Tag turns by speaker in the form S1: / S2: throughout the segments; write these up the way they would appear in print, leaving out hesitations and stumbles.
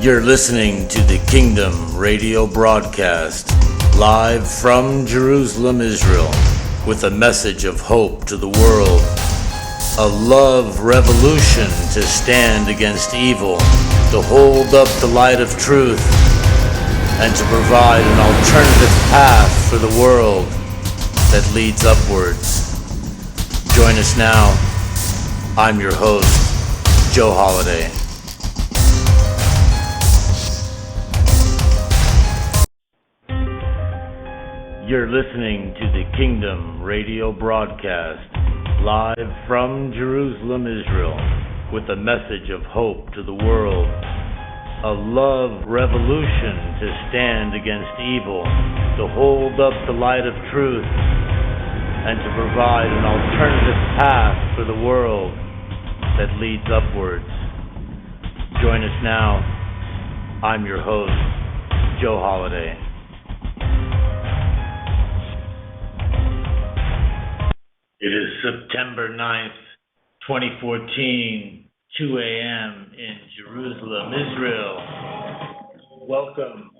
S1: You're listening to the Kingdom Radio broadcast, live from Jerusalem, Israel, with a message of hope to the world, a love revolution to stand against evil, to hold up the light of truth, and to provide an alternative path for the world that leads upwards. Join us now. I'm your host, Joe Holiday. You're listening to the Kingdom Radio broadcast, live from Jerusalem, Israel, with a message of hope to the world, a love revolution to stand against evil, to hold up the light of truth, and to provide an alternative path for the world that leads upwards. Join us now. I'm your host, Joe Holiday. It is September 9th, 2014, 2 a.m. in Jerusalem, Israel. Welcome.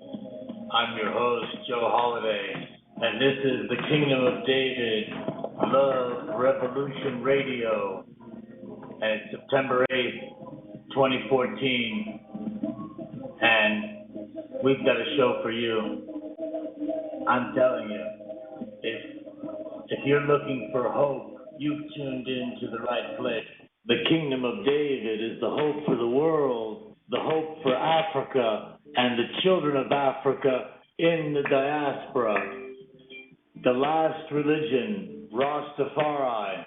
S1: I'm your host, Joe Holiday, and this is the Kingdom of David Love Revolution Radio. And it's September 8th, 2014, and we've got a show for you. I'm telling you, if you're looking for hope, you've tuned into the right place. The Kingdom of David is the hope for the world, the hope for Africa and the children of Africa in the diaspora. The last religion, Rastafari,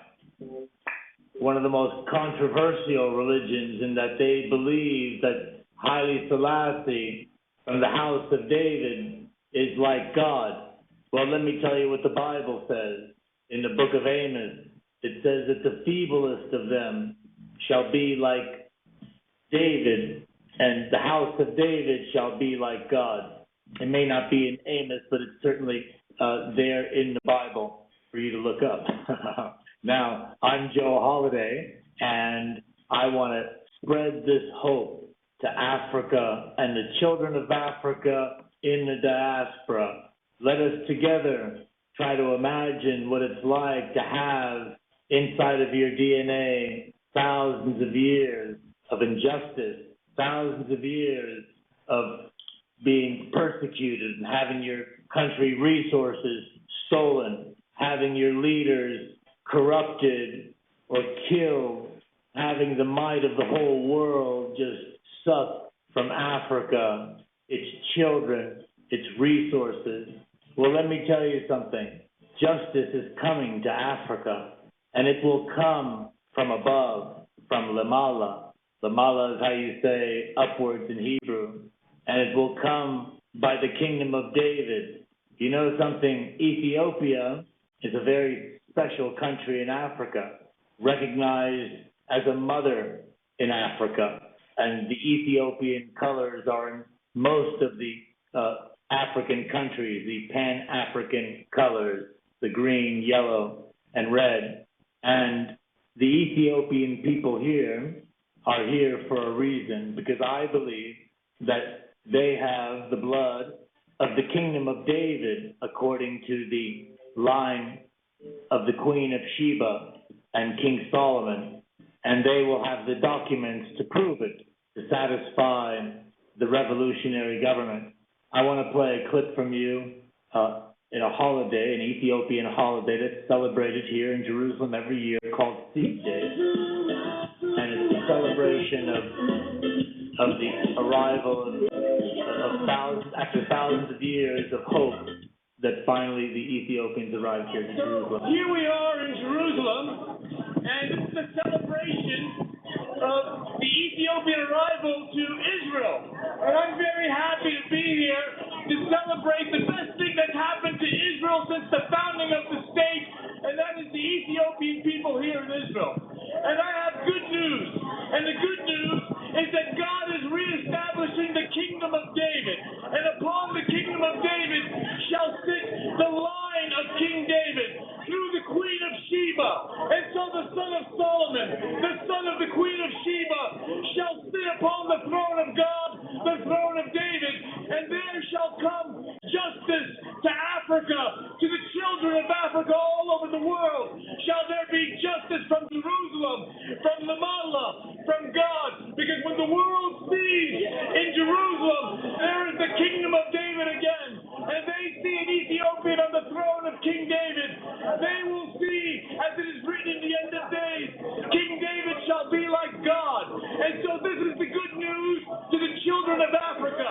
S1: one of the most controversial religions in that they believe that Haile Selassie from the house of David is like God. Well, let me tell you what the Bible says. In the book of Amos, it says that the feeblest of them shall be like David, and the house of David shall be like God. It may not be in Amos, but it's certainly there in the Bible for you to look up. Now, I'm Joe Holiday, and I want to spread this hope to Africa and the children of Africa in the diaspora. Let us together try to imagine what it's like to have inside of your DNA thousands of years of injustice, thousands of years of being persecuted and having your country resources stolen, having your leaders corrupted or killed, having the might of the whole world just sucked from Africa, its children, its resources. Well, let me tell you something. Justice is coming to Africa, and it will come from above, from Lamala. Lamala is how you say upwards in Hebrew. And it will come by the Kingdom of David. You know something? Ethiopia is a very special country in Africa, recognized as a mother in Africa. And the Ethiopian colors are in most of the African countries, the Pan-African colors, the green, yellow, and red. And the Ethiopian people here are here for a reason, because I believe that they have the blood of the Kingdom of David, according to the line of the Queen of Sheba and King Solomon, and they will have the documents to prove it, to satisfy the revolutionary government. I want to play a clip from you in a holiday, an Ethiopian holiday that's celebrated here in Jerusalem every year called Seed Day. And it's a celebration of the arrival of thousands, after thousands of years of hope, that finally the Ethiopians arrived here in Jerusalem.
S2: Here we are in Jerusalem, and it's the celebration of the Ethiopian arrival to Israel. And I'm very happy to be here to celebrate the best thing that's happened to Israel since the founding of the state, and that is the Ethiopian people here in Israel. And I have good news, and the good news is that God is reestablishing the Kingdom of David, and upon the Kingdom of David shall sit the line of King David through the Queen of Sheba. And so the son of Solomon, the son of the Queen of Sheba, shall sit upon the throne of God, the throne shall come justice to Africa, to the children of Africa all over the world. Shall there be justice from Jerusalem, from Ramallah, from God? Because when the world sees in Jerusalem, there is the kingdom of David again, and they see an Ethiopian on the throne of King David, they will see, as it is written in the end of days, King David shall be like God. And so this is the good news to the children of Africa,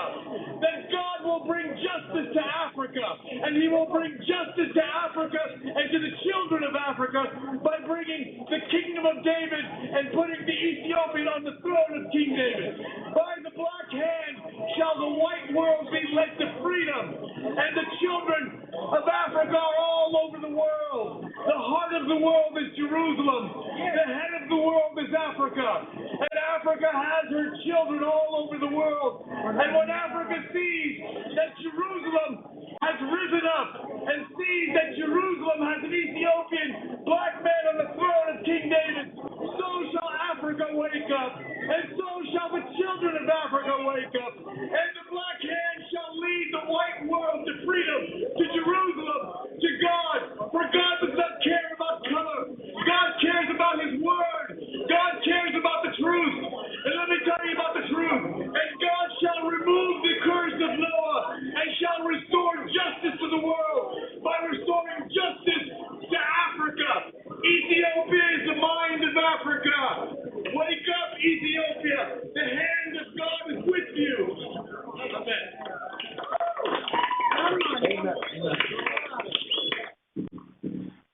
S2: that God will bring justice to Africa, and he will bring justice to Africa and to the children of Africa by bringing the kingdom of David and putting the Ethiopian on the throne of King David. By the black hand shall the white world be led to freedom, and the children of Africa are all over the world. The heart of the world is Jerusalem. The head of the world is Africa. And Africa has her children all over the world. And when Africa sees that Jerusalem has risen up and sees that Jerusalem has an Ethiopian black man on the throne of King David, so shall Africa wake up, and so shall the children of Africa wake up, and the black hand shall lead the white world to freedom, to Jerusalem, to God, for God does not care about color. God cares about his word. God cares about the truth. And let me tell you about the truth. And God shall remove the curse of Noah and shall restore justice to the world by restoring justice to Africa. Ethiopia is the mind of Africa. Wake up, Ethiopia. The hand of God is with you. Amen.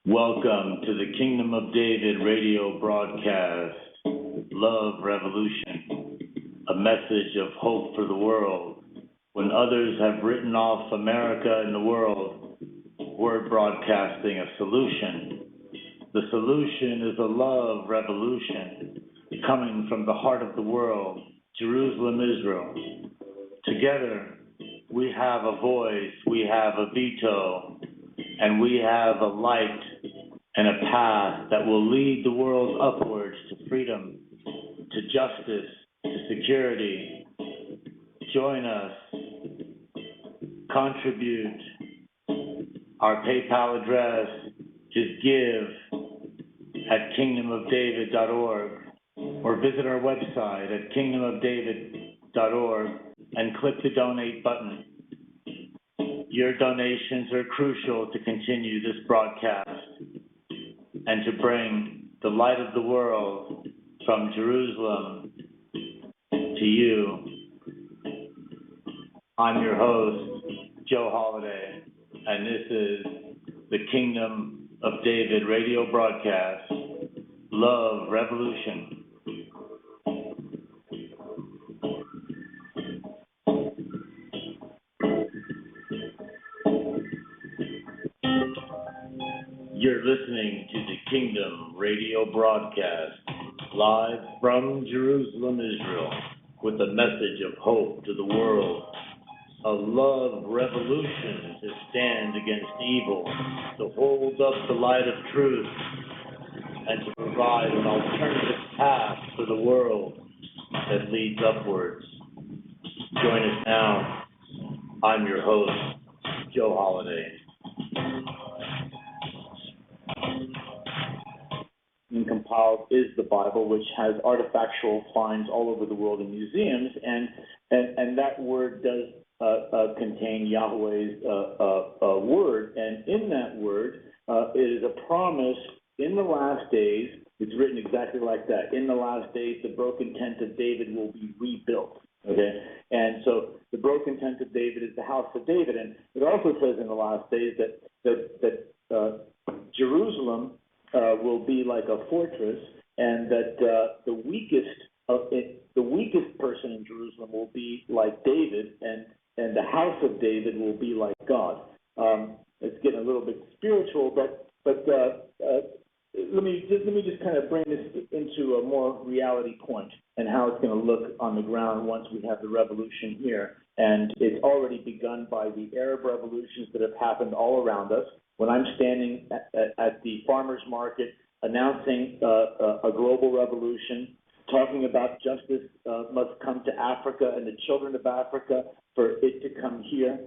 S1: Welcome to the Kingdom of David radio broadcast, Love Revolution, a message of hope for the world. When others have written off America and the world, we're broadcasting a solution. The solution is a love revolution coming from the heart of the world, Jerusalem, Israel. Together, we have a voice, we have a veto, and we have a light and a path that will lead the world upwards to freedom, to justice, to security. Join us. Contribute. Our PayPal address is give@kingdomofdavid.org, or visit our website at kingdomofdavid.org and click the donate button. Your donations are crucial to continue this broadcast and to bring the light of the world from Jerusalem to you. I'm your host, Joe Holiday, and this is the Kingdom of David radio broadcast, Love Revolution. You're listening to the Kingdom radio broadcast, live from Jerusalem, Israel, with a message of hope to the world. A love revolution to stand against evil, to hold up the light of truth, and to provide an alternative path for the world that leads upwards. Join us now. I'm your host, Joe Holiday. And compiled is the Bible, which has artifactual finds all over the world in museums, and that word does contain Yahweh's word, and in that word it is a promise in the last days. It's written exactly like that. In the last days, the broken tent of David will be rebuilt. Okay, and so the broken tent of David is the house of David, and it also says in the last days that Jerusalem will be like a fortress, and that the weakest person in Jerusalem will be like David, and the house of David will be like God. It's getting a little bit spiritual, but let me just kind of bring this into a more reality point and how it's going to look on the ground once we have the revolution here. And it's already begun by the Arab revolutions that have happened all around us. When I'm standing at the farmers market announcing a global revolution, talking about justice must come to Africa and the children of Africa for it to come here.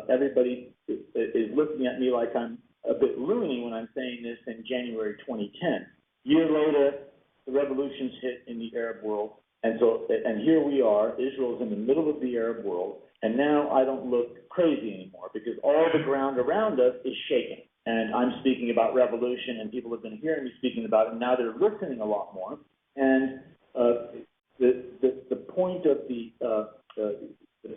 S1: Everybody is looking at me like I'm a bit loony when I'm saying this in January 2010. Year later, the revolutions hit in the Arab world, and here we are. Israel's in the middle of the Arab world, and now I don't look crazy anymore because all the ground around us is shaking. And I'm speaking about revolution, and people have been hearing me speaking about it, and now they're listening a lot more. And the point of the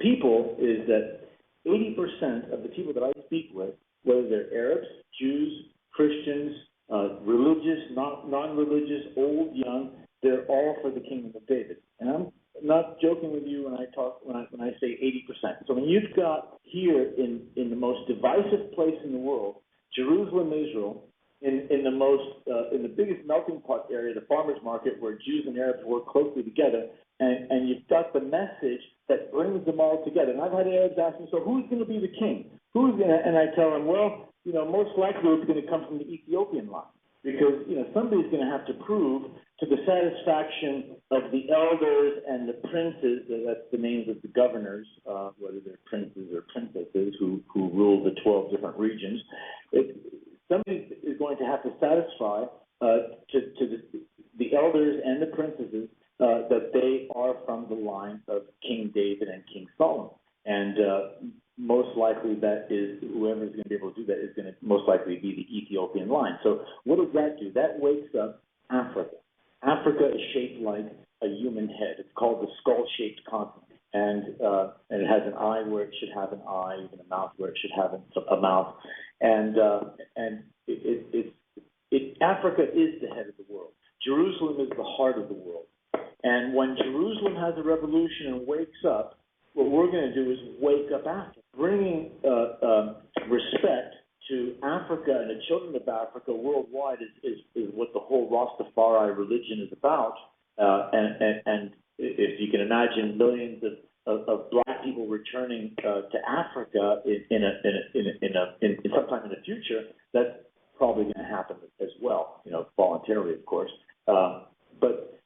S1: people is that 80% of the people that I speak with, whether they're Arabs, Jews, Christians, religious, non-religious, old, young, they're all for the kingdom of David. And I'm not joking with you when I say 80%. So when you've got here in the most divisive place in the world, Jerusalem, Israel, in the biggest melting pot area, the farmers market, where Jews and Arabs work closely together, and you've got the message that brings them all together. And I've had Arabs ask me, so who's going to be the king? And I tell them, well, most likely it's going to come from the Ethiopian line, because somebody's going to have to prove to the satisfaction of the elders and the princes, that's the names of the governors, whether they're princes or princesses who rule the 12 different regions. Somebody is going to have to satisfy to the elders and the princesses that they are from the line of King David and King Solomon. And most likely that is, whoever is going to be able to do that is going to most likely be the Ethiopian line. So what does that do? That wakes up Africa. Africa is shaped like a human head. It's called the skull-shaped continent. And it has an eye where it should have an eye, even a mouth where it should have a mouth. And Africa is the head of the world. Jerusalem is the heart of the world. And when Jerusalem has a revolution and wakes up, what we're going to do is wake up Africa, bringing respect to Africa and the children of Africa worldwide is what the whole Rastafari religion is about. And if you can imagine millions of black people returning to Africa in sometime in the future, that's probably going to happen as well, voluntarily, of course. But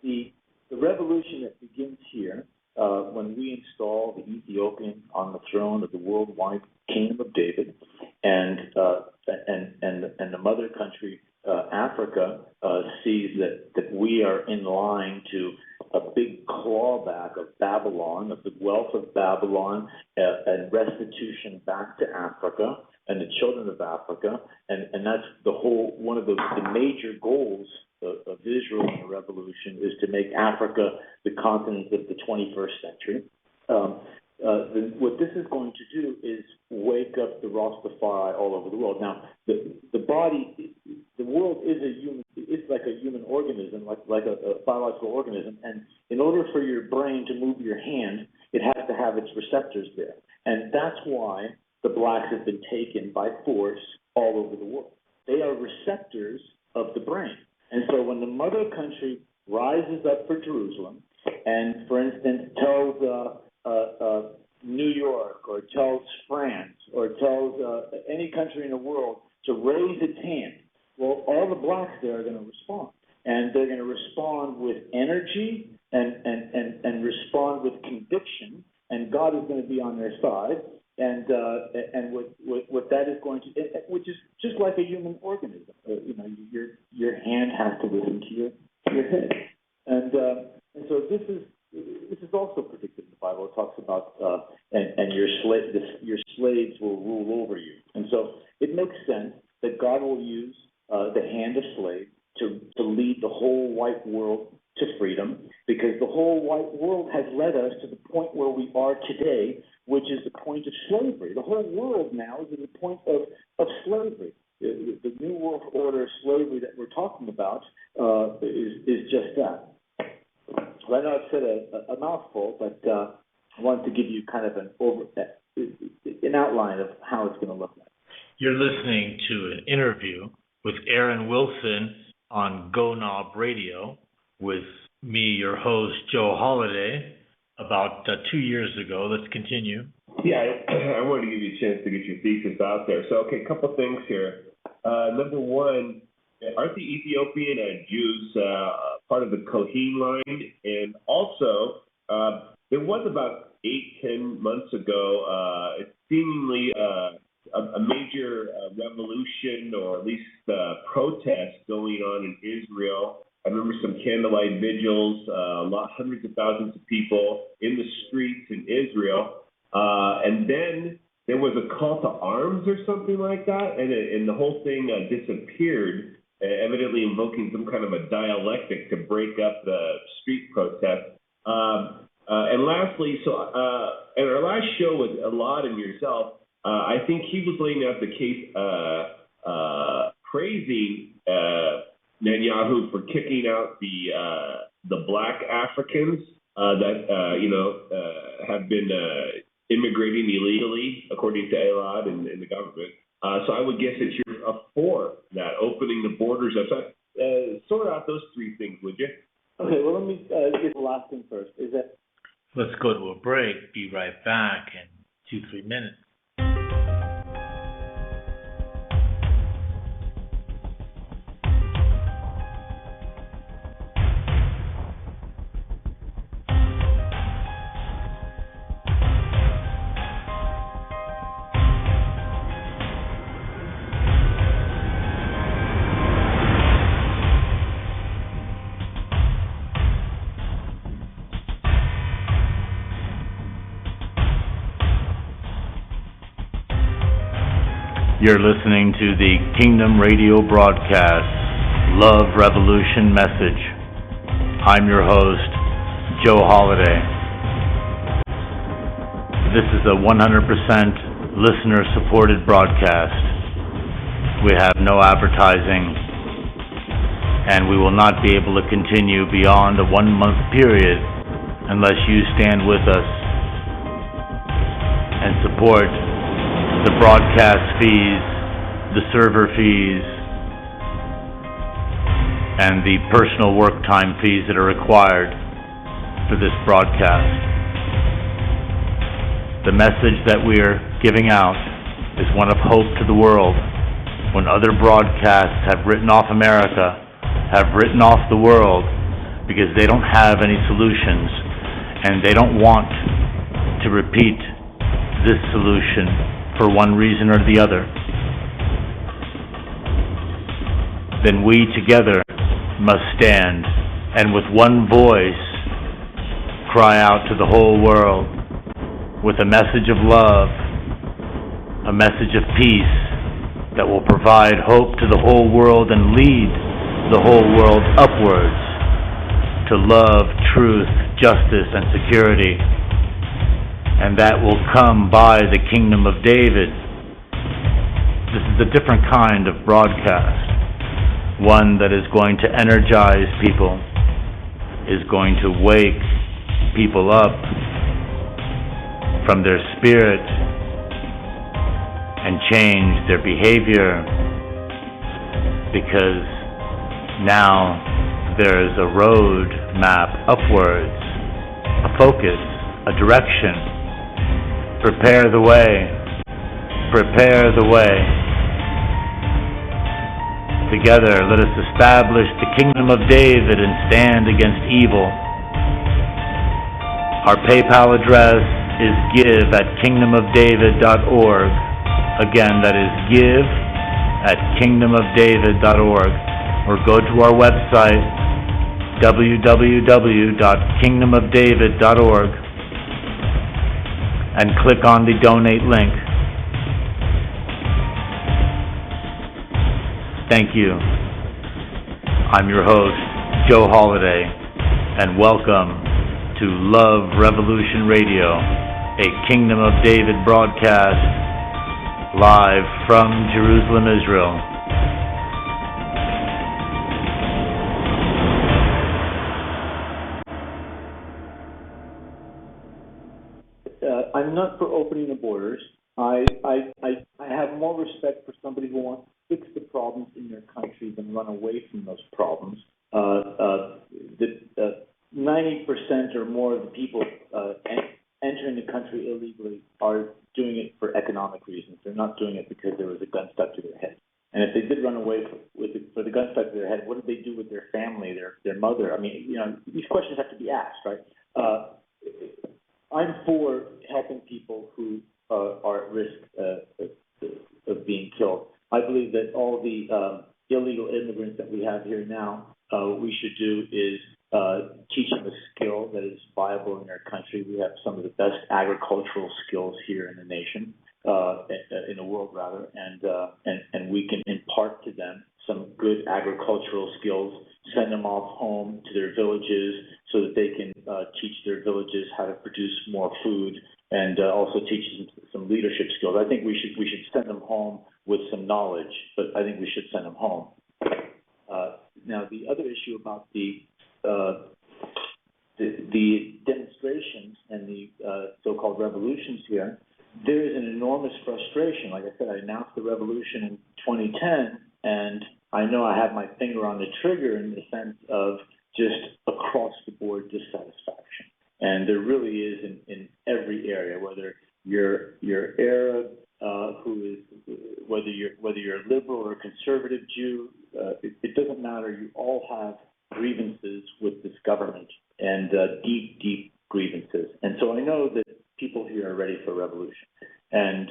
S1: the revolution that begins here when we install the Ethiopian on the throne of the worldwide kingdom of David, and the mother country Africa sees that we are in line to a big clawback of Babylon, of the wealth of Babylon, and restitution back to Africa and the children of Africa, and that's one of the major goals of Israel in the revolution is to make Africa the continent of the 21st century. What this is going to do is wake up the Rastafari all over the world. Now, the world is it's like a human organism, like a biological organism, and in order for your brain to move your hand, it has to have its receptors there. And that's why the blacks have been taken by force all over the world. They are receptors of the brain. And so when the mother country rises up for Jerusalem and, for instance, tells New York or tells France or tells any country in the world to raise its hand, well, all the blacks there are going to respond. And they're going to respond with energy and respond with conviction, and God is going to be on their side. And what that is going to, which is just like a human organism. Your hand has to listen to your head, and so this is also predicted in the Bible. It talks about and your slaves will rule over you, and so it makes sense that God will use the hand of slaves to lead the whole white world to freedom, because the whole white world has led us to the point where we are today, which is the point of slavery. The whole world now is at the point of slavery. The New World Order slavery that we're talking about is just that. Well, I know I've said a mouthful, but I wanted to give you kind of an outline of how it's going to look like.
S3: You're listening to an interview with Aaron Wilson on Go Knob Radio with me, your host, Joe Holiday, about 2 years ago. Let's continue.
S2: Yeah, I wanted to give you a chance to get your thesis out there. So, okay, a couple things here. Number one, aren't the Ethiopian Jews
S4: part of the Cohen line. And also, there was about 8-10 months ago, seemingly a major revolution, or at least protest going on in Israel. I remember some candlelight vigils, hundreds of thousands of people in the streets in Israel. And then there was a call to arms or something like that, and the whole thing disappeared, evidently invoking some kind of a dialectic to break up the street protest. And lastly, in our last show with Elad and yourself, I think he was laying out the case praising Netanyahu for kicking out the black Africans that have been immigrating illegally, according to Elad and the government. So I would guess that you're for that, opening the borders up. Sort out those three things, would you?
S5: Okay, well, let me get the last thing first.
S3: Let's go to a break. Be right back in 2-3 minutes. You're listening to the Kingdom Radio broadcast, Love Revolution Message. I'm your host, Joe Holiday. This is a 100% listener-supported broadcast. We have no advertising, and we will not be able to continue beyond a 1-month period unless you stand with us and support the broadcast fees, the server fees, and the personal work time fees that are required for this broadcast. The message that we are giving out is one of hope to the world. When other broadcasts have written off America, have written off the world, because they don't have any solutions, and they don't want to repeat this solution for one reason or the other, then we together must stand and with one voice cry out to the whole world with a message of love, a message of peace that will provide hope to the whole world and lead the whole world upwards to love, truth, justice, and security. And that will come by the Kingdom of David. This is a different kind of broadcast, one that is going to energize people, is going to wake people up from their spirit and change their behavior, because now there is a road map upwards, a focus, a direction. Prepare the way. Prepare the way. Together, let us establish the Kingdom of David and stand against evil. Our PayPal address is give@kingdomofdavid.org. Again, that is give@kingdomofdavid.org. Or go to our website, www.kingdomofdavid.org. and click on the donate link. Thank you. I'm your host, Joe Holiday, and welcome to Love Revolution Radio, a Kingdom of David broadcast live from Jerusalem, Israel.
S5: I'm not for opening the borders. I have more respect for somebody who wants to fix the problems in their country than run away from those problems. 90% or more of the people entering the country illegally are doing it for economic reasons. They're not doing it because there was a gun stuck to their head. And if they did run away with for the gun stuck to their head, what did they do with their family, their mother? I mean, these questions have to be asked, right? I'm for helping people who are at risk of being killed. I believe that all the illegal immigrants that we have here now, what we should do is teach them a skill that is viable in their country. We have some of the best agricultural skills here in the nation, in the world rather, and we can impart to them some good agricultural skills, send them off home to their villages so that they can teach their villages how to produce more food, and also teach them some leadership skills. I think we should send them home with some knowledge, but I think we should send them home. Now, the other issue about the demonstrations and the so-called revolutions here, there is an enormous frustration. Like I said, I announced the revolution in 2010, and I know I have my finger on the trigger in the sense of just across-the-board dissatisfaction. And there really is in every area, whether you're Arab, whether you're a liberal or a conservative Jew, it doesn't matter. You all have grievances with this government, and deep grievances. And so I know that people here are ready for revolution. And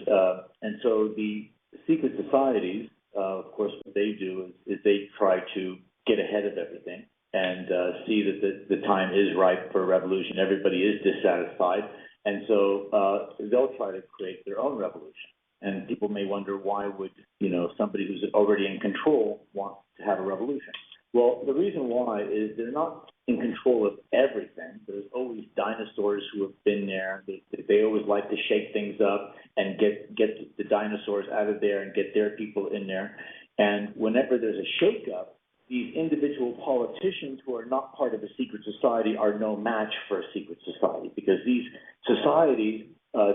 S5: so the secret societies, of course, what they do is they try to get ahead of everything and see that the time is ripe for a revolution. Everybody is dissatisfied, and so they'll try to create their own revolution. And people may wonder, why would somebody who's already in control want to have a revolution? Well, the reason why is they're not in control of everything. There's always dinosaurs who have been there. They always like to shake things up and get the dinosaurs out of there and get their people in there. And whenever there's a shake-up, these individual politicians who are not part of a secret society are no match for a secret society, because these societies,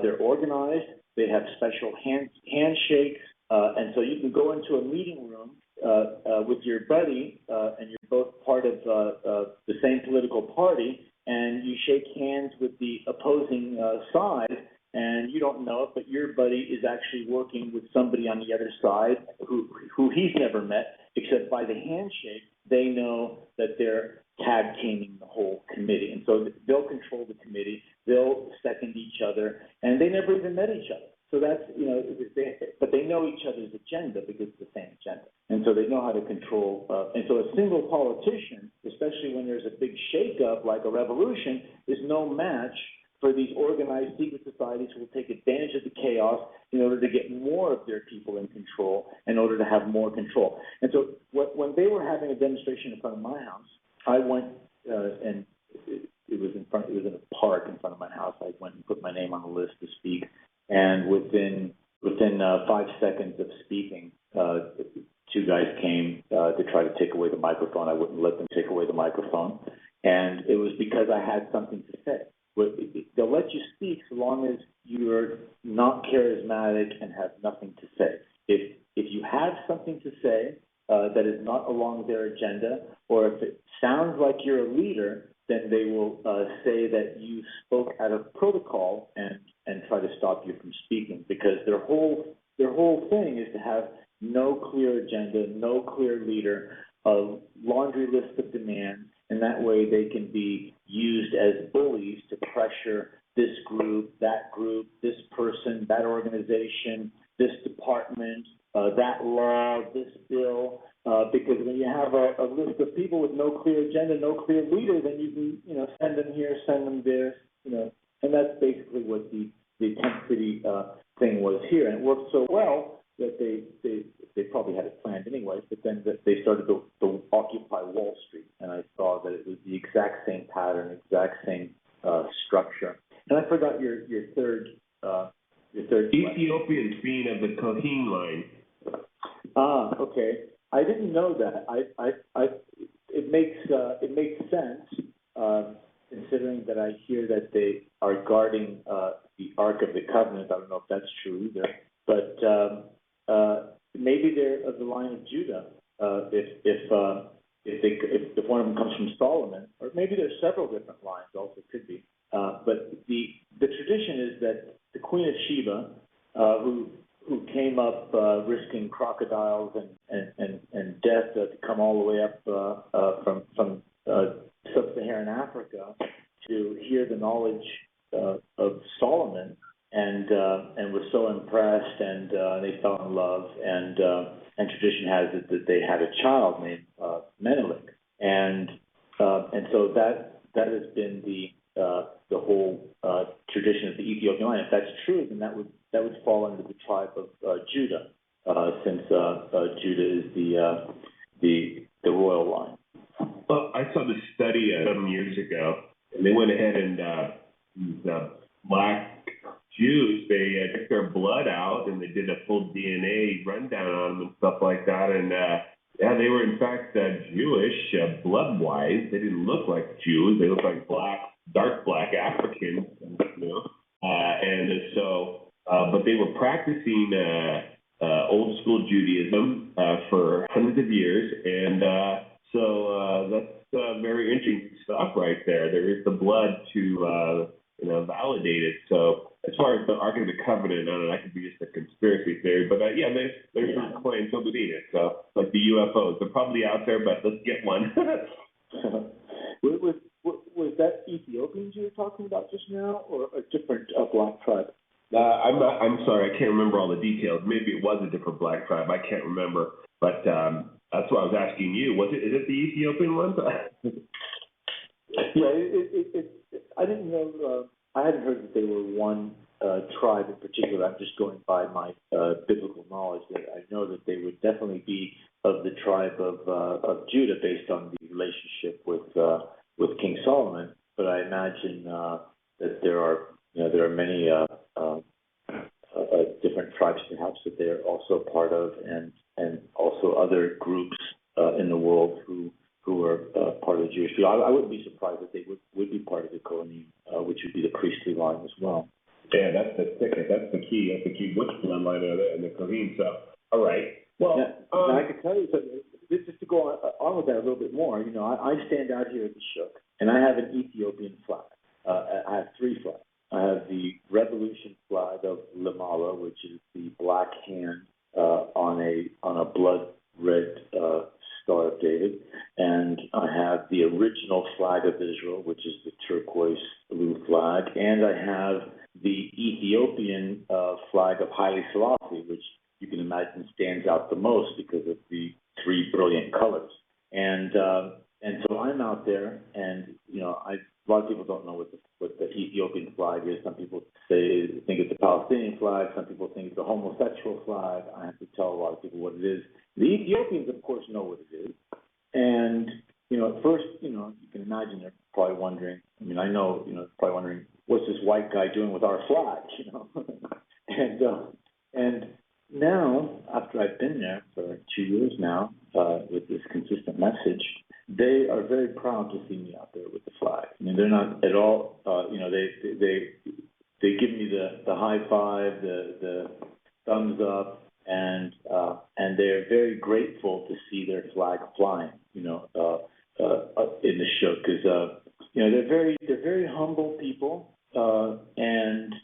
S5: they're organized, they have special handshakes, and so you can go into a meeting room with your buddy, and you're both part of the same political party, and you shake hands with the opposing side, and you don't know it, but your buddy is actually working with somebody on the other side who he's never met, except by the handshake, they know that they're tag teaming the whole committee. And so they'll control the committee, they'll second each other, and they never even met each other. So that's, but they know each other's agenda because it's the same agenda. And so they know how to control. And so a single politician, especially when there's a big shakeup like a revolution, is no match for these organized secret societies who will take advantage of the chaos in order to get more of their people in control, in order to have more control. And so when they were having a demonstration in front of my house, I went and it was in a park in front of my house. I went and put my name on the list to speak. And within 5 seconds of speaking, two guys came to try to take away the microphone. I wouldn't let them take away the microphone. And it was because I had something to say. They'll let you speak so long as you're not charismatic and have nothing to say. If you have something to say that is not along their agenda, or if it sounds like you're a leader, then they will say that you spoke out of protocol and try to stop you from speaking, because their whole thing is to have no clear agenda, no clear leader, a laundry list of demands, and that way they can be used as bullies to pressure this group, this person, that organization, this department, that law, this bill, because when you have a list of people with no clear agenda, no clear leader, then you can, send them here, send them there, and that's basically what the tent city thing was here. And it worked so well that they probably had it planned anyways, but then they started to occupy Wall Street, and I saw that it was the exact same pattern, exact same structure. And I forgot your third
S4: Ethiopians being of the Cohen line.
S5: Okay. I didn't know that. It makes sense, considering that I hear that they are guarding the Ark of the Covenant. I don't know if that's true either, but maybe they're of the line of Judah. If one of them comes from Solomon, or maybe there's several different lines. Also could be. But the tradition is that the Queen of Sheba, who came up risking crocodiles and death to come all the way up from sub-Saharan Africa to hear the knowledge of Solomon, and was so impressed, and they fell in love, and tradition has it that they had a child named Menelik, and so that has been the whole tradition of the Ethiopian line. If that's true, then that would fall under the tribe of Judah, since Judah is the royal line.
S4: Well, I saw this study some years ago, and they went ahead and these black Jews, they took their blood out and they did a full DNA rundown on them and stuff like that. And yeah, they were in fact Jewish blood-wise. They didn't look like Jews. They looked like dark black Africans, you know. And so, but they were practicing old school Judaism for hundreds of years, and so that's very interesting stuff right there. There is the blood to validate it. So as far as the Ark of the Covenant, I don't know, that could be just a conspiracy theory, but yeah, there's some claims to believe it. So like the UFOs, they're probably out there, but let's get one.
S5: Was that Ethiopians you were talking about just now, or a different black tribe?
S4: I'm sorry, I can't remember all the details. Maybe it was a different black tribe. I can't remember, but that's why I was asking you. Is it the Ethiopian ones?
S5: Yeah, I didn't know. I hadn't heard that they were one tribe in particular. I'm just going by my biblical knowledge. That I know that they would definitely be of the tribe of Judah, based on the relationship with King Solomon. But I imagine that there are many different tribes, perhaps, that they're also part of, and also other groups in the world who are part of the Jewish people. I wouldn't be surprised if they would be part of the Kohanim, which would be the priestly line as well.
S4: Yeah, that's the ticket. That's the key. That's the key. Which bloodline are they in the Kohanim? So, all right. Well,
S5: I can tell you something. Just to go on with that a little bit more, I stand out here at the Shuk, and I have an Ethiopian flag. I have three flags. I have the revolution flag of Limala, which is the black hand on a blood red Star of David, and I have the original flag of Israel, which is the turquoise blue flag, and I have the Ethiopian flag of Haile Selassie, which you can imagine stands out the most because of the three brilliant colors. And so I'm out there, and a lot of people don't know what the Ethiopian flag is. Some people think it's a Palestinian flag. Some people think it's a homosexual flag. I have to tell a lot of people what it is. The Ethiopians, of course, know what it is. And, at first, you can imagine they're probably wondering, I know, probably wondering, what's this white guy doing with our flag, And now, after I've been there for 2 years now, with this consistent message, they are very proud to see me out there with the flag. They're not at all, they give me the high five, the thumbs up, and they're very grateful to see their flag flying, in the Shuk, because they're very humble people, and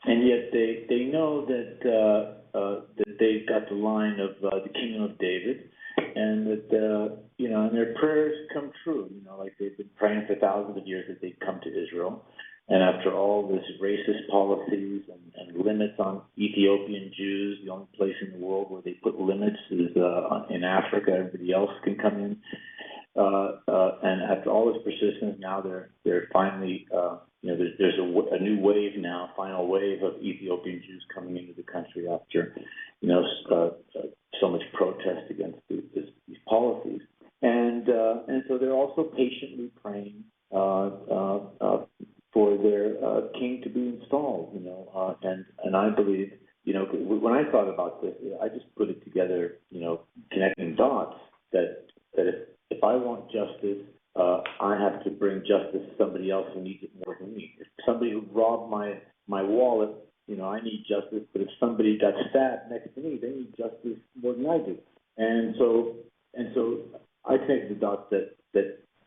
S5: yet they know that they've got the line of the Kingdom of David, and that and their prayers come true. Like they've been praying for thousands of years that they'd come to Israel. And after all this racist policies and limits on Ethiopian Jews, the only place in the world where they put limits is in Africa. Everybody else can come in. And after all this persistence, now they're finally, there's a new wave now, final wave of Ethiopian Jews coming into the country after, so much protest against these policies. And so they're also patiently praying for their king to be installed, and I believe, when I thought about this, I just put it together, connecting dots, that if I want justice, I have to bring justice to somebody else who needs it more than me. If somebody who robbed my wallet, I need justice, but if somebody got stabbed next to me, they need justice more than I do. And so I connect the dots that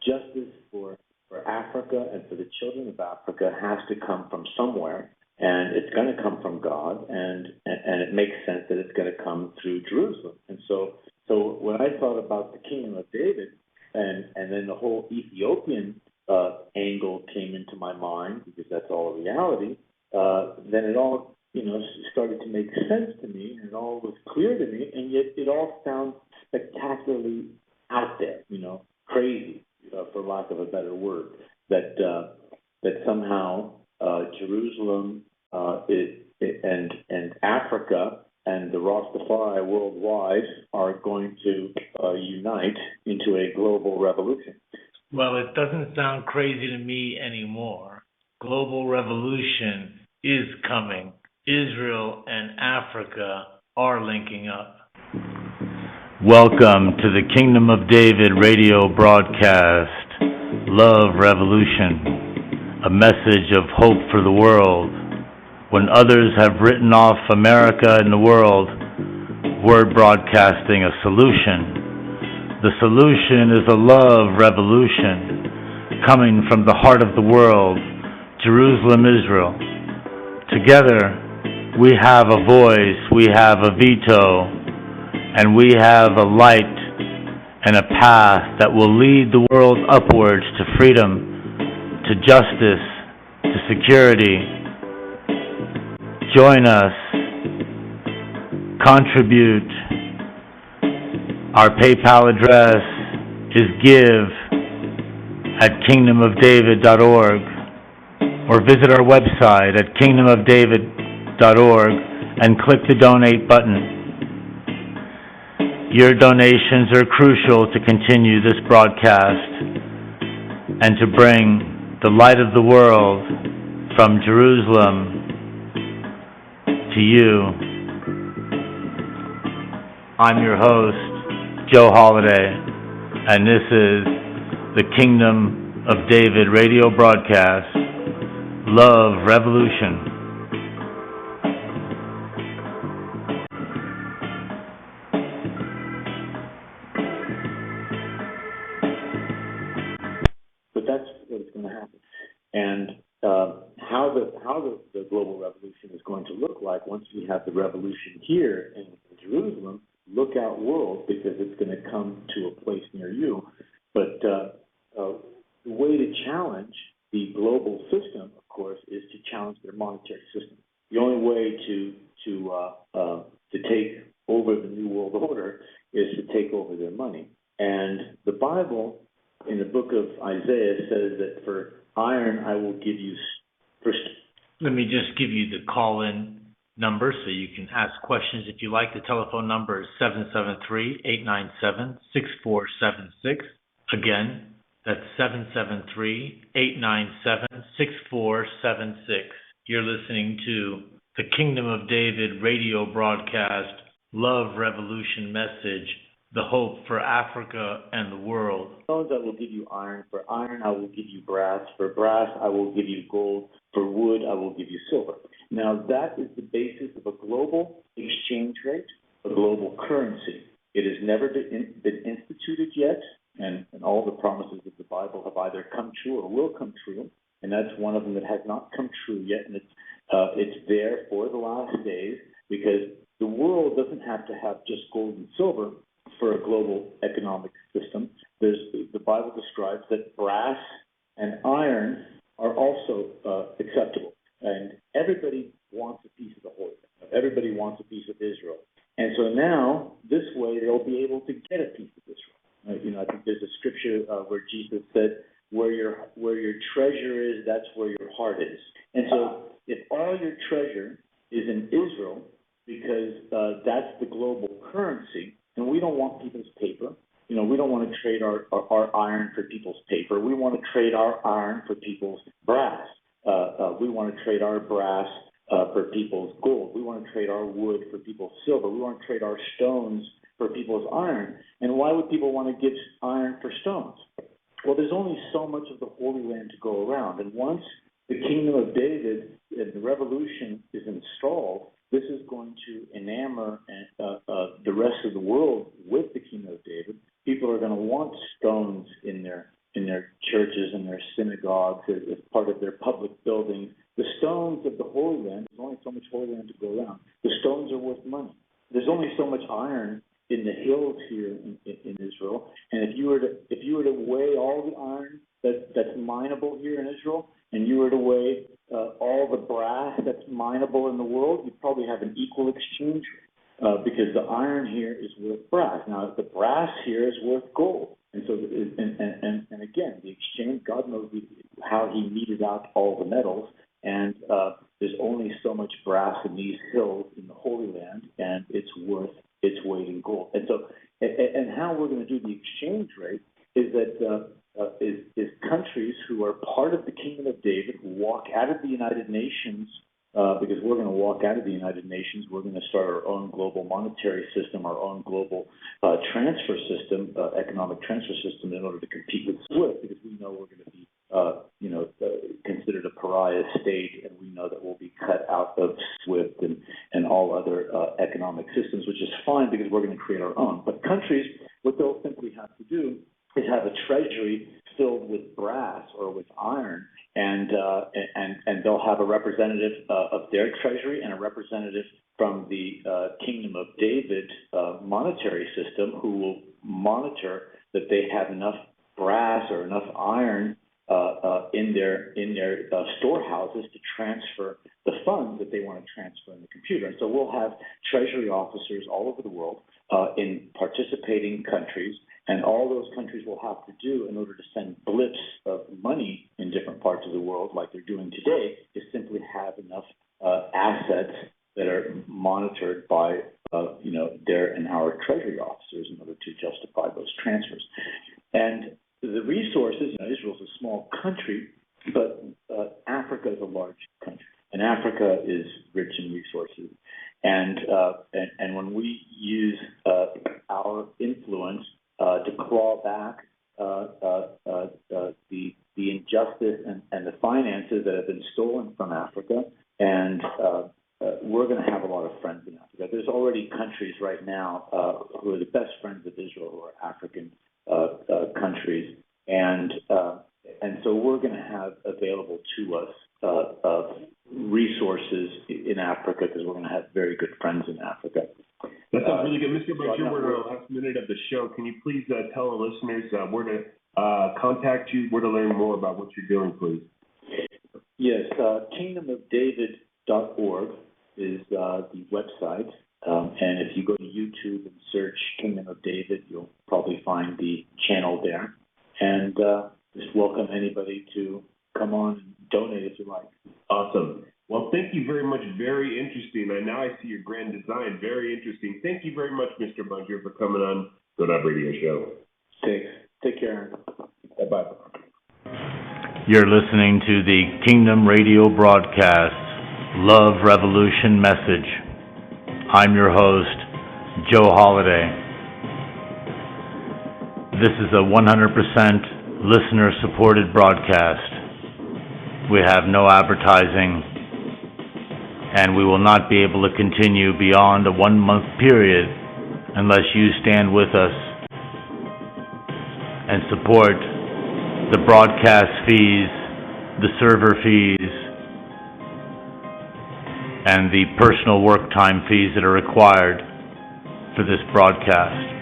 S5: justice for Africa and for the children of Africa has to come from somewhere, and it's going to come from God, and it makes sense that it's going to come through Jerusalem. And so So when I thought about the Kingdom of David, and then the whole Ethiopian angle came into my mind, because that's all a reality, then it all, started to make sense to me, and it all was clear to me, and yet it all sounds spectacularly out there, crazy, for lack of a better word, that somehow Jerusalem and Africa and the Rastafari worldwide are going to unite into a global revolution.
S3: Well, it doesn't sound crazy to me anymore. Global revolution is coming. Israel and Africa are linking up. Welcome to the Kingdom of David radio broadcast, Love Revolution, a message of hope for the world. When others have written off America and the world, we're broadcasting a solution. The solution is a love revolution coming from the heart of the world, Jerusalem, Israel. Together, we have a voice, we have a veto, and we have a light and a path that will lead the world upwards to freedom, to justice, to security. Join us. Contribute. Our PayPal address is give@kingdomofdavid.org, or visit our website at kingdomofdavid.org and click the donate button. Your donations are crucial to continue this broadcast and to bring the light of the world from Jerusalem to you. I'm your host, Joe Holiday, and this is the Kingdom of David radio broadcast, Love Revolution.
S5: But that's what's going to happen. And how the global revolution is going to look like once we have the revolution here in Jerusalem, look out world, because it's going to come to a place near you. But the way to challenge the global system, of course, is to challenge their monetary system. The only way to take over the New World Order is to take over their money. And the Bible, in the book of Isaiah, says that for iron I will give you first.
S3: Let me just give you the call-in number so you can ask questions if you like. The telephone number is 773-897-6476. Again, that's 773-897-6476. You're listening to the Kingdom of David radio broadcast, Love Revolution message, the hope for Africa and the world.
S5: For stones I will give you iron. For iron I will give you brass. For brass I will give you gold. For wood I will give you silver. Now that is the basis of a global exchange rate, a global currency. It has never been instituted yet, and all the promises of the Bible have either come true or will come true, and that's one of them that has not come true yet, and it's there for the last days, because the world doesn't have to have just gold and silver for a global economic system. The Bible describes that brass and iron are also acceptable, and everybody wants a piece of the Holy Land. Everybody wants a piece of Israel, and so now this way they'll be able to get a piece of Israel. I think there's a scripture where Jesus said, "Where your treasure is, that's where your heart is." And so, if all your treasure is in Israel, because that's the global currency, and we don't want people's paper. We don't want to trade our iron for people's paper. We want to trade our iron for people's brass. We want to trade our brass for people's gold. We want to trade our wood for people's silver. We want to trade our stones for people's iron. And why would people want to give iron for stones? Well, there's only so much of the Holy Land to go around. And once the Kingdom of David and the revolution is installed, this is going to enamor the rest of the world with the Kingdom of David. People are going to want stones in their churches and their synagogues as part of their public buildings. The stones of the Holy Land, there's only so much Holy Land to go around. The stones are worth money. There's only so much iron in the hills here here in Israel and you were to weigh all the brass that's mineable in the world, you'd probably have an equal exchange rate because the iron here is worth brass. Now, the brass here is worth gold. And so, and again, the exchange, God knows how he meted out all the metals, and there's only so much brass in these hills in the Holy Land, and it's worth its weight in gold. And so, and how we're going to do the exchange rate is that is countries who are part of the Kingdom of David who walk out of the United Nations, because we're going to walk out of the United Nations. We're going to start our own global monetary system, our own global transfer system, economic transfer system, in order to compete with SWIFT, because we know we're going to be, considered a pariah state, and we know that we'll be cut out of SWIFT and all other economic systems, which is fine because we're going to create our own. But countries, what they'll simply have to do is have a treasury filled with brass or with iron, and they'll have a representative of their treasury and a representative from the Kingdom of David monetary system who will monitor that they have enough brass or enough iron in their storehouses to transfer the funds that they want to transfer in the computer. And so we'll have treasury officers all over the world in participating countries, and all those countries will have to do in order to send blips of money in different parts of the world, like they're doing today, is simply have enough assets that are monitored by their and our treasury officers in order to justify those transfers. And the resources, Israel's a small country, but Africa is a large country, and Africa is rich in resources. And when we use our influence to claw back the injustice and the finances that have been stolen from Africa, and we're going to have a lot of friends in Africa. There's already countries right now who are the best friends of Israel, who are African countries, and so we're going to have available to us resources in Africa, because we're going to have very good friends in Africa.
S4: That sounds really good. Mr. Bajir, we're in the last minute of the show. Can you please tell our listeners where to contact you, where to learn more about what you're doing, please?
S5: Yes, kingdomofdavid.org is the website. And if you go to YouTube and search Kingdom of David, you'll probably find the channel there. And just welcome anybody to come on and donate if you like.
S4: Awesome. Well, thank you very much. Very interesting. And now I see your grand design. Very interesting. Thank you very much, Mr. Bajir, for coming on Go Dot Radio Show.
S5: Thanks. Take care.
S4: Bye-bye.
S3: You're listening to the Kingdom Radio broadcast, Love Revolution Message. I'm your host, Joe Holiday. This is a 100% listener-supported broadcast. We have no advertising, and we will not be able to continue beyond a 1-month period unless you stand with us and support the broadcast fees, the server fees, and the personal work time fees that are required for this broadcast.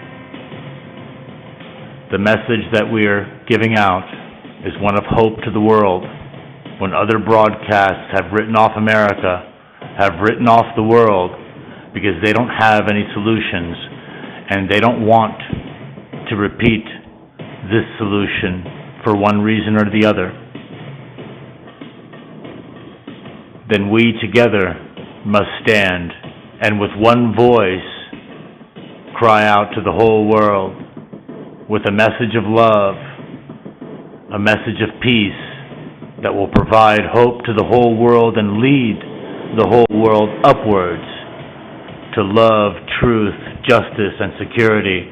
S3: The message that we're giving out is one of hope to the world. When other broadcasts have written off America, have written off the world because they don't have any solutions and they don't want to repeat this solution for one reason or the other, then we together must stand and with one voice cry out to the whole world with a message of love, a message of peace that will provide hope to the whole world and lead the whole world upwards to love, truth, justice, and security.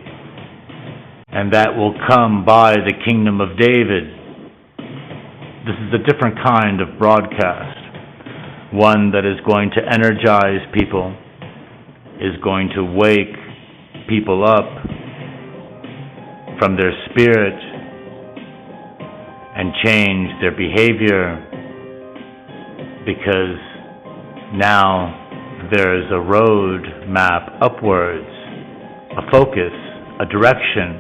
S3: And that will come by the Kingdom of David. This is a different kind of broadcast, one that is going to energize people, is going to wake people up from their spirit and change their behavior, because now there is a road map upwards, a focus, a direction.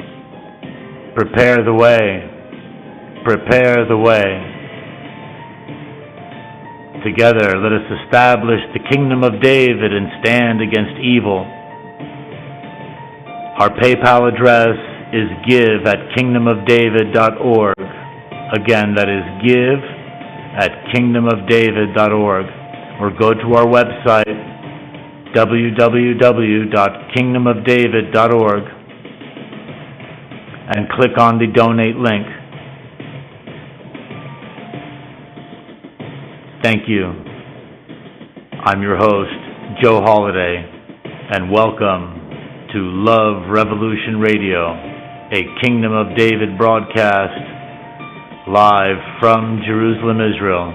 S3: Prepare the way. Prepare the way. Together, let us establish the kingdom of David and stand against evil. Our PayPal address is give@kingdomofdavid.org. Again, that is give@kingdomofdavid.org. Or go to our website, www.kingdomofdavid.org, and click on the donate link. Thank you. I'm your host, Joe Holiday, and welcome to Love Revolution Radio, a Kingdom of David broadcast live from Jerusalem, Israel.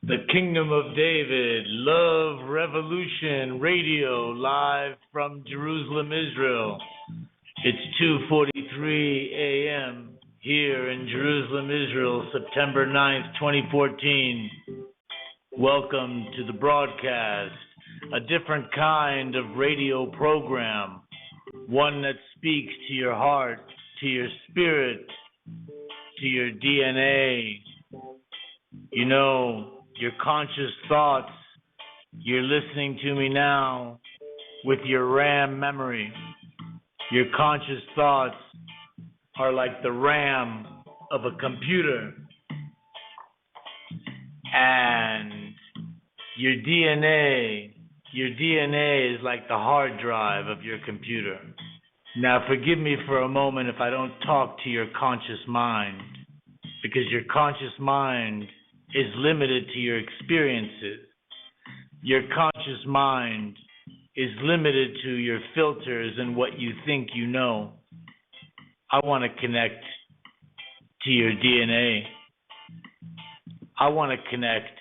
S3: The Kingdom of David, Love Revolution Radio, live from Jerusalem, Israel. It's 2:43 a.m. here in Jerusalem, Israel, September 9th, 2014. Welcome to the broadcast, a different kind of radio program, one that speaks to your heart, to your spirit, to your DNA. You know, your conscious thoughts. You're listening to me now with your RAM memory. Your conscious thoughts are like the RAM of a computer. And your DNA is like the hard drive of your computer. Now forgive me for a moment if I don't talk to your conscious mind, because your conscious mind is limited to your experiences. Your conscious mind is limited to your filters and what you think you know. I want to connect to your DNA. I want to connect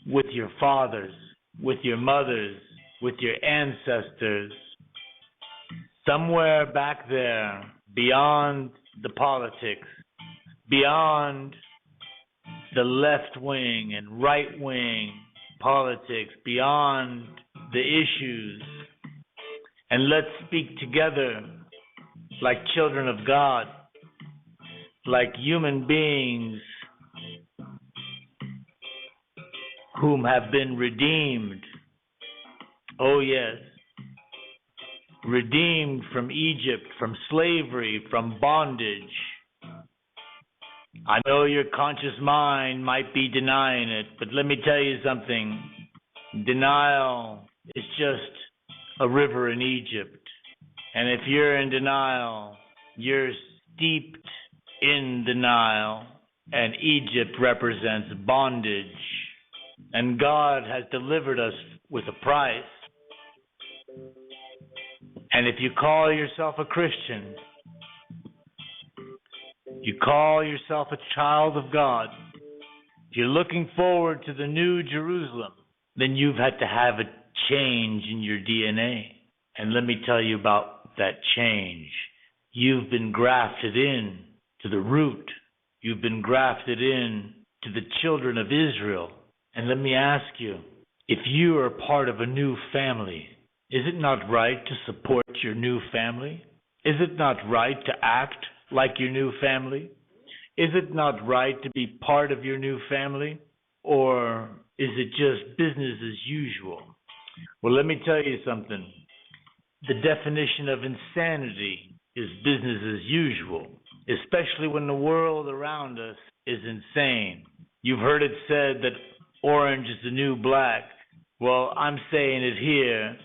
S3: with your fathers, with your mothers, with your ancestors. Somewhere back there, beyond the politics, beyond the left wing and right wing politics, beyond the issues, and let's speak together like children of God, like human beings whom have been redeemed. Oh yes, redeemed from Egypt, from slavery, from bondage. I know your conscious mind might be denying it, but let me tell you something. Denial is just a river in Egypt. And if you're in denial, you're steeped in denial. And Egypt represents bondage. And God has delivered us with a price. And if you call yourself a Christian, you call yourself a child of God, if you're looking forward to the new Jerusalem, then you've had to have a change in your DNA. And let me tell you about that change. You've been grafted in to the root. You've been grafted in to the children of Israel. And let me ask you, if you are part of a new family, is it not right to support your new family? Is it not right to act like your new family? Is it not right to be part of your new family? Or is it just business as usual? Well, let me tell you something. The definition of insanity is business as usual, especially when the world around us is insane. You've heard it said that orange is the new black. Well, I'm saying it here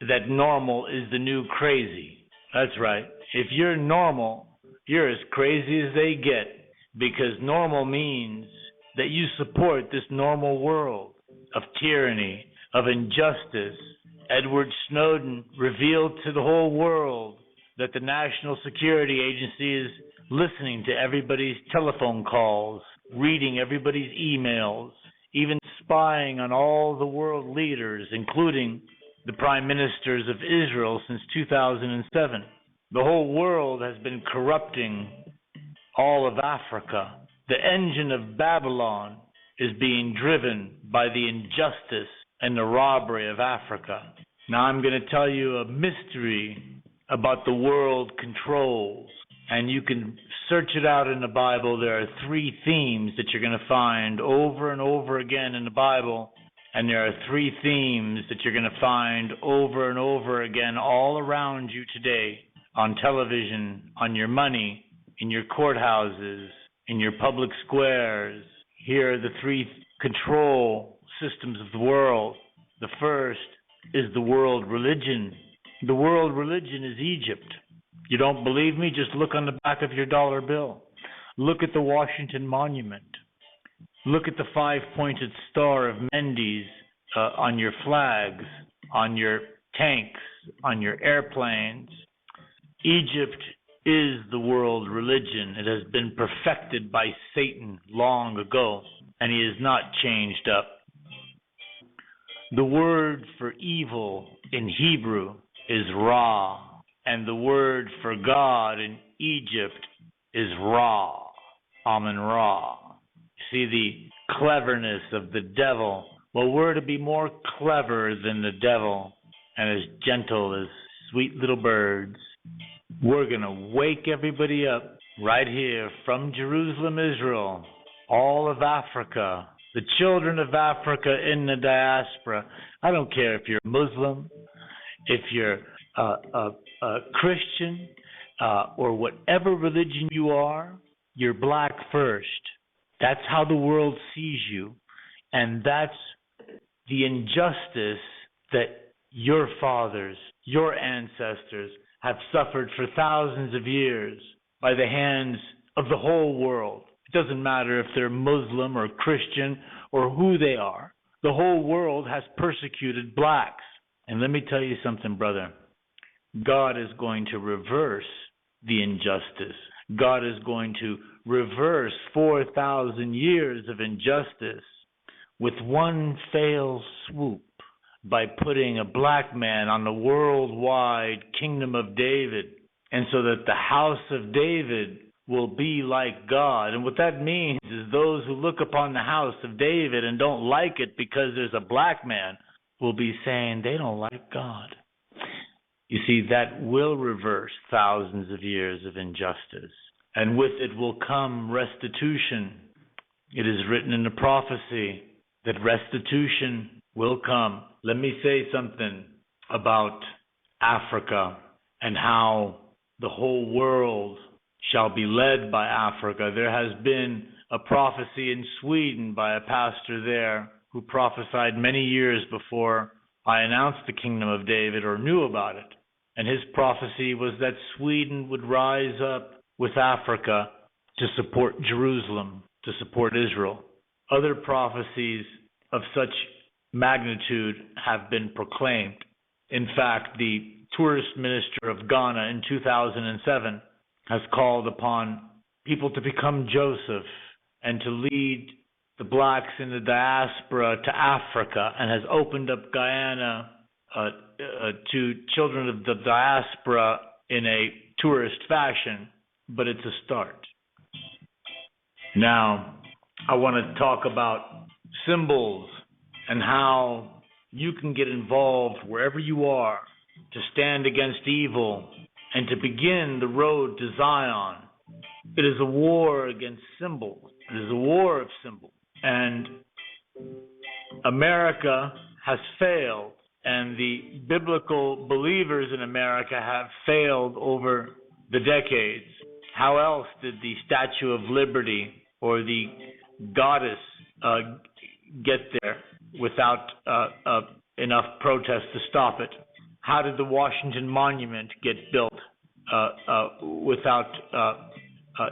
S3: that normal is the new crazy. That's right. If you're normal, you're as crazy as they get, because normal means that you support this normal world of tyranny, of injustice. Edward Snowden revealed to the whole world that the National Security Agency is listening to everybody's telephone calls, reading everybody's emails, even spying on all the world leaders, including the prime ministers of Israel since 2007. The whole world has been corrupting all of Africa. The engine of Babylon is being driven by the injustice and the robbery of Africa. Now I'm going to tell you a mystery about the world controls. And you can search it out in the Bible. There are 3 themes that you're going to find over and over again in the Bible. And there are 3 themes that you're going to find over and over again all around you today, on television, on your money, in your courthouses, in your public squares. Here are the 3 control systems of the world. The first is the world religion. The world religion is Egypt. You don't believe me? Just look on the back of your dollar bill. Look at the Washington Monument. Look at the 5-pointed star of Mendes on your flags, on your tanks, on your airplanes. Egypt is the world religion. It has been perfected by Satan long ago, and he has not changed up. The word for evil in Hebrew is Ra. And the word for God in Egypt is Ra, Amun-Ra. See the cleverness of the devil. Well, we're to be more clever than the devil and as gentle as sweet little birds. We're going to wake everybody up right here from Jerusalem, Israel, all of Africa, the children of Africa in the diaspora. I don't care if you're Muslim, if you're Christian, or whatever religion you are, you're black first. That's how the world sees you. And that's the injustice that your fathers, your ancestors have suffered for thousands of years by the hands of the whole world. It doesn't matter if they're Muslim or Christian or who they are. The whole world has persecuted blacks. And let me tell you something, brother. God is going to reverse the injustice. God is going to reverse 4,000 years of injustice with one fell swoop by putting a black man on the worldwide kingdom of David, and so that the house of David will be like God. And what that means is those who look upon the house of David and don't like it because there's a black man will be saying they don't like God. You see, that will reverse thousands of years of injustice. And with it will come restitution. It is written in the prophecy that restitution will come. Let me say something about Africa and how the whole world shall be led by Africa. There has been a prophecy in Sweden by a pastor there who prophesied many years before I announced the kingdom of David or knew about it. And his prophecy was that Sweden would rise up with Africa to support Jerusalem, to support Israel. Other prophecies of such magnitude have been proclaimed. In fact, the tourist minister of Ghana in 2007 has called upon people to become Joseph and to lead the blacks in the diaspora to Africa, and has opened up Guyana to children of the diaspora in a tourist fashion, but it's a start. Now, I want to talk about symbols and how you can get involved wherever you are to stand against evil and to begin the road to Zion. It is a war against symbols. It is a war of symbols. And America has failed, and the biblical believers in America have failed over the decades. How else did the Statue of Liberty or the goddess get there without enough protest to stop it? How did the Washington Monument get built without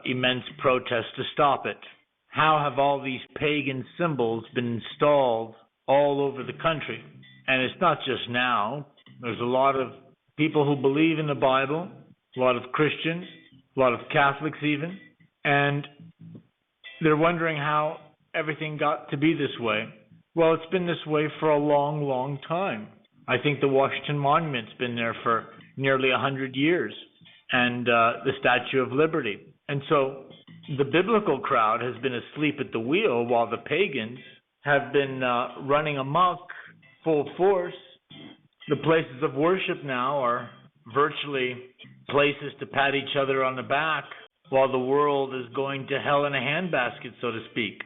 S3: immense protest to stop it? How have all these pagan symbols been installed all over the country? And it's not just now. There's a lot of people who believe in the Bible, a lot of Christians, a lot of Catholics even, and they're wondering how everything got to be this way. Well, it's been this way for a long, long time. I think the Washington Monument's been there for nearly 100 years, and the Statue of Liberty. And so the biblical crowd has been asleep at the wheel while the pagans have been running amok full force. The places of worship now are virtually places to pat each other on the back while the world is going to hell in a handbasket, so to speak.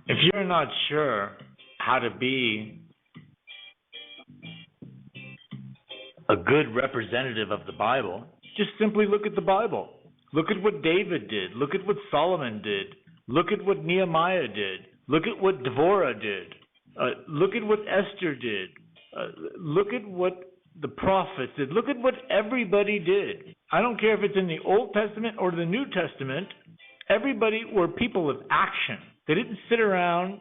S3: If you're not sure how to be a good representative of the Bible, just simply look at the Bible. Look at what David did. Look at what Solomon did. Look at what Nehemiah did. Look at what Deborah did. Look at what Esther did. Look at what the prophets did. Look at what everybody did. I don't care if it's in the Old Testament or the New Testament. Everybody were people of action. They didn't sit around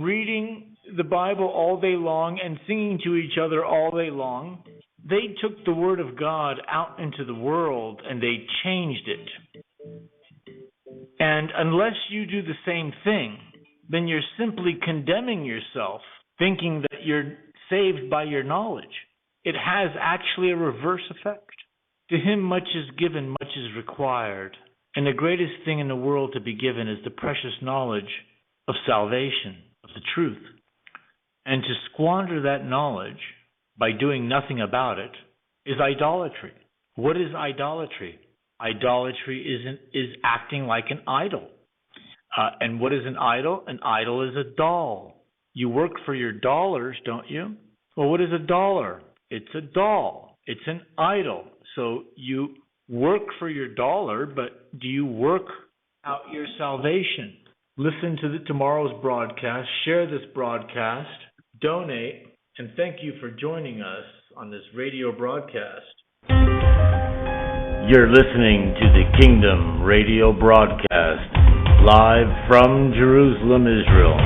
S3: reading the Bible all day long and singing to each other all day long. They took the Word of God out into the world and they changed it. And unless you do the same thing, then you're simply condemning yourself, thinking that you're saved by your knowledge. It has actually a reverse effect. To him much is given, much is required. And the greatest thing in the world to be given is the precious knowledge of salvation, of the truth. And to squander that knowledge by doing nothing about it is idolatry. What is idolatry? Idolatry is acting like an idol. And what is an idol? An idol is a doll. You work for your dollars, don't you? Well, what is a dollar? It's a doll. It's an idol. So you work for your dollar, but do you work out your salvation? Listen to tomorrow's broadcast. Share this broadcast. Donate. And thank you for joining us on this radio broadcast.
S1: You're listening to the Kingdom Radio broadcast, live from Jerusalem, Israel,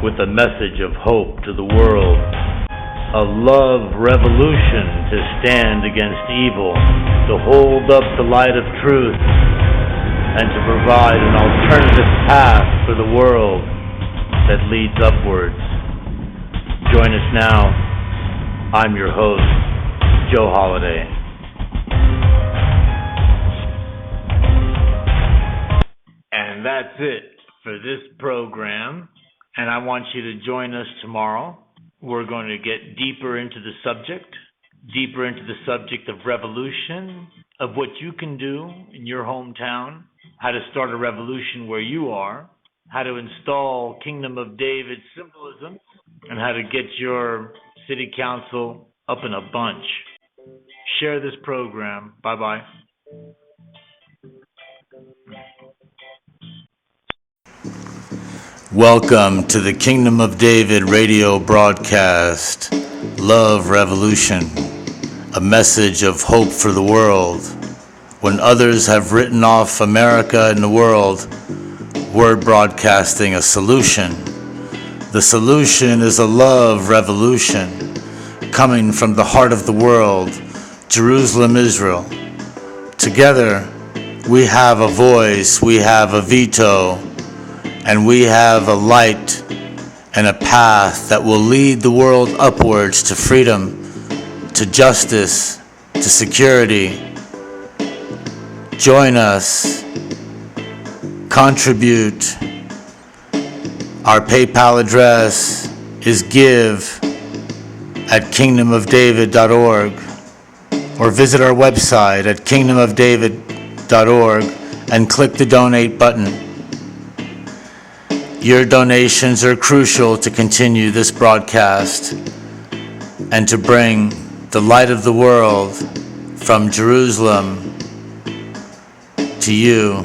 S1: with a message of hope to the world, a love revolution to stand against evil, to hold up the light of truth, and to provide an alternative path for the world that leads upwards. Join us now. I'm your host, Joe Holiday.
S3: And that's it for this program. And I want you to join us tomorrow. We're going to get deeper into the subject of revolution, of what you can do in your hometown, how to start a revolution where you are, how to install Kingdom of David symbolism, and how to get your city council up in a bunch. Share this program. Bye-bye.
S1: Welcome to the Kingdom of David radio broadcast, Love Revolution, a message of hope for the world. When others have written off America and the world, we're broadcasting a solution. The solution is a love revolution coming from the heart of the world, Jerusalem, Israel. Together, we have a voice, we have a veto, and we have a light and a path that will lead the world upwards to freedom, to justice, to security. Join us. Contribute. Our PayPal address is give@kingdomofdavid.org, or visit our website at kingdomofdavid.org and click the donate button. Your donations are crucial to continue this broadcast and to bring the light of the world from Jerusalem to you.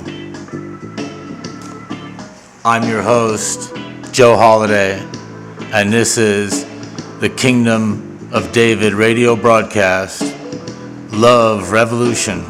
S1: I'm your host, Joe Holiday, and this is the Kingdom of David radio broadcast, Love Revolution.